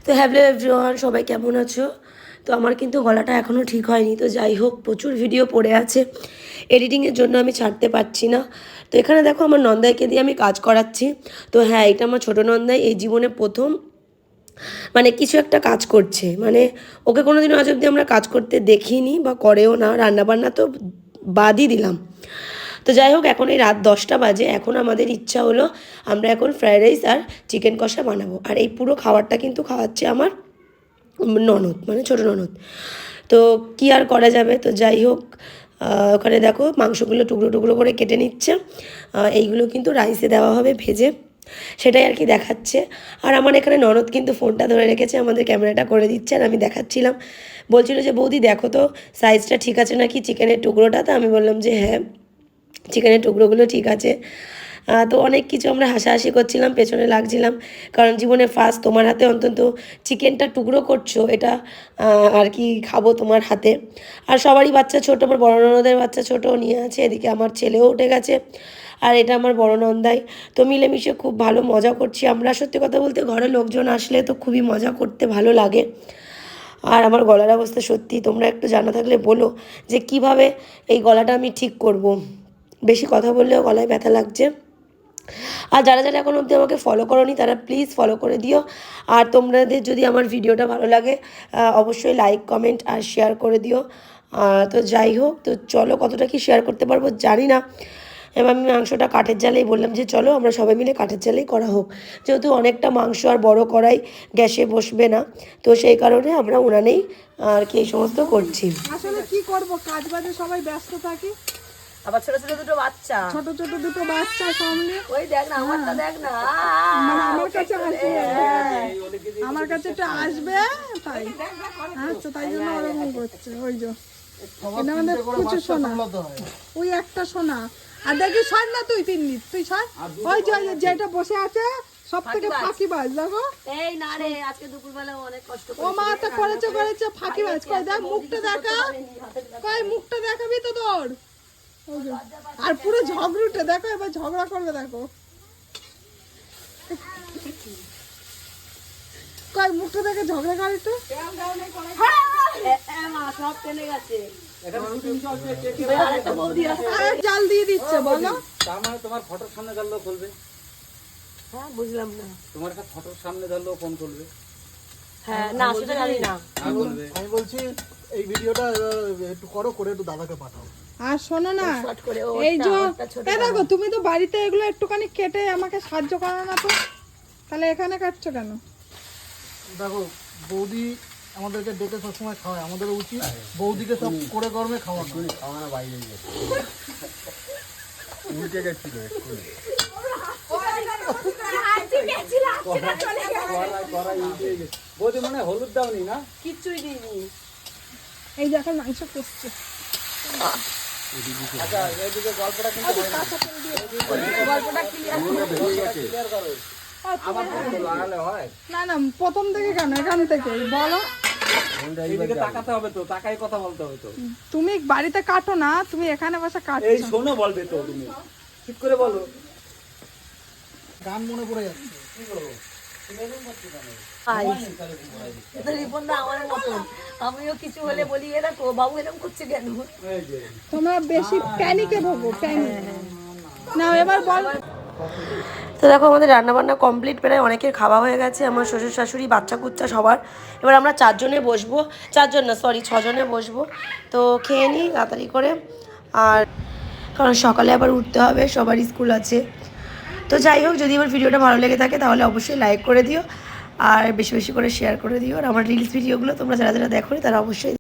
তো hello everyone, সবাই কেমন আছো? তো আমার কিন্তু গলাটা এখনও ঠিক হয়নি। তো যাই হোক, প্রচুর ভিডিও পড়ে আছে, এডিটিংয়ের জন্য আমি ছাড়তে পারছি না। তো এখানে দেখো আমার নন্দাইকে দিয়ে আমি কাজ করাচ্ছি। তো হ্যাঁ, এটা আমার ছোটো নন্দাই, এই জীবনে প্রথম মানে কিছু একটা কাজ করছে। মানে ওকে কোনোদিনও আজ অবধি আমরা কাজ করতে দেখিনি বা করেও না, রান্নাবান্না তো বাদই দিলাম। তো যাই হোক, এখন এই রাত 10টা বাজে। এখন আমাদের ইচ্ছা হলো আমরা এখন ফ্রায়েড রাইস আর চিকেন কষা বানাবো। আর এই পুরো খাবারটা কিন্তু খাওয়াচ্ছে আমার ননদ, মানে ছোটো ননদ। তো কী আর করা যাবে। তো যাই হোক, ওখানে দেখো মাংসগুলো টুকরো টুকরো করে কেটে নিচ্ছে। এইগুলো কিন্তু রাইসে দেওয়া হবে ভেজে, সেটাই আর কি দেখাচ্ছে। আর আমার এখানে ননদ কিন্তু ফোনটা ধরে রেখেছে, আমাদের ক্যামেরাটা করে দিচ্ছে। আর আমি দেখাচ্ছিলাম, বলছিল যে বৌদি দেখো তো সাইজটা ঠিক আছে নাকি চিকেনের টুকরোটা। তো আমি বললাম যে হ্যাঁ, চিকেনের টুকরোগুলো ঠিক আছে। তো অনেক কিছু আমরা হাসাহাসি করছিলাম, পেছনে লাগছিলাম, কারণ জীবনে ফার্স্ট তোমার হাতে অন্তত চিকেনটা টুকরো করছো, এটা আর কি খাবো তোমার হাতে। আর সবারই বাচ্চা ছোটো, আমার বড় ননদের বাচ্চা ছোটো নিয়ে আছে, এদিকে আমার ছেলেও উঠে গেছে, আর এটা আমার বড় নন্দাই। তো মিলেমিশে খুব ভালো মজা করছি আমরা। সত্যি কথা বলতে ঘরে লোকজন আসলে তো খুবই মজা করতে ভালো লাগে। আর আমার গলার অবস্থা সত্যি তোমরা একটু জানা থাকলে বলো যে কিভাবে এই গলাটা আমি ঠিক করব। বেশি কথা বললেও গলায় ব্যথা লাগছে। আর যারা যারা এখন অবধি আমাকে ফলো করোনি তারা প্লিজ ফলো করে দিও। আর তোমাদের যদি আমার ভিডিওটা ভালো লাগে অবশ্যই লাইক, কমেন্ট আর শেয়ার করে দিও। তো যাই হোক, তো চলো, কতটা কি শেয়ার করতে পারবো জানি না। এবার আমি মাংসটা কাঠের জালেই বললাম যে চলো আমরা সবাই মিলে কাঠের জালেই করা হোক, যেহেতু অনেকটা মাংস আর বড় কড়াই গ্যাসে বসবে না। তো সেই কারণে আমরা উনানেই আর কি এই সমস্ত করছি। আসলে কি করব, কাজ বাজে সবাই ব্যস্ত থাকি। আবার ছোট ছোট দুটো বাচ্চা, ছোট ছোট দুটো বাচ্চা সামনে, ওই দেখ না আমারটা দেখ না, মানে আমার কাছে আসবে, আমার কাছে একটু আসবে, তাই আচ্ছা, তাই জন্য ওরকম করছে। ওই যে এটা আমাদের প্রচুর সোনা, ওই একটা সোনা। আর দেখি সর না, তুই তিন্নি, তুই সর। ওই যে যেটা বসে আছে সব থেকে ফাঁকিবাজ, দেখো। এই না রে, আজকে দুপুরবেলা অনেক কষ্ট ও মা তো করেছে ফাঁকিবাজ। কই দেখ মুখটা দেখা, কই মুখটা দেখাবি তো তোর। আর পুরো ঝগড়ুটে দেখো, এবার ঝগড়া করবে দেখো। কই মুখটা দেখে ঝগড়া করে তো। সব টেনে গেছে। জাল দিয়ে দিচ্ছে বলো। তার মানে তোমার ফটোর সামনে ধরলেও খুলবে? হ্যাঁ, বুঝলাম না। তোমার একটা ফটোর সামনে ধরলেও ফোন করবে? হ্যাঁ না, সেটা জানি না। আমি বলছি এই ভিডিওটা একটু করো, করে একটু দাদাকে পাঠাও। আর শোনো না, শর্ট করে এই যে দেখো তুমি তো বাড়িতে এগুলো একটুখানি কেটে আমাকে সাহায্য করো না তো, তাহলে এখানে কাটছো কেন? দেখো বৌদি আমাদেরকে ডেকে সবসময় খাওয়ায়, আমাদের উচিত বৌদিকে সব করে গরমে খাওয়ানো। খাওয়ানো বাইরে গেছে, উল্টে গেছিল বৌদি, মানে হলুদ দাওনি না? কিচ্ছুই দিইনি। এই যে এখন মাংস কষছে। আচ্ছা, এইদিকে গল্পটা কিন্তু গল্পটা ক্লিয়ার করো। আমার ফোন লাগালে হয় না না, প্রথম থেকে কেন, এখান থেকে বলো। এইদিকে তাকাতে হবে তো, তাকাই কথা বলতে হবে তো। তুমি বাড়িতে কাটো না, তুমি এখানে বসে এই কাটছো। শোনো বলবে তো, তুমি ঠিক করে বলো। গান মনে পড়ে যাচ্ছে। আমার মতন আমিও কিছু হলে বলি এ দেখো বাবু এরকম করছে কেন। তোমরা বেশি প্যানিকে ভোগো, প্যানিক। না এবার বল। তো দেখো আমাদের রান্নাবান্না কমপ্লিট, প্রায় অনেকের খাওয়া হয়ে গেছে, আমার শ্বশুর শাশুড়ি বাচ্চা কুচ্চা সবার। এবার আমরা 4 জনে বসবো, 4 জন না সরি 6 জনে বসবো। তো খেয়ে নিই তাড়াতাড়ি করে, আর কারণ সকালে আবার উঠতে হবে, সবার স্কুল আছে। তো যাই হোক, যদি আমার ভিডিওটা ভালো লেগে থাকে তাহলে অবশ্যই লাইক করে দিও, আর বেশি বেশি করে শেয়ার করে দিও। আর আমার রিলস ভিডিওগুলো তোমরা যারা যারা দেখো তারা অবশ্যই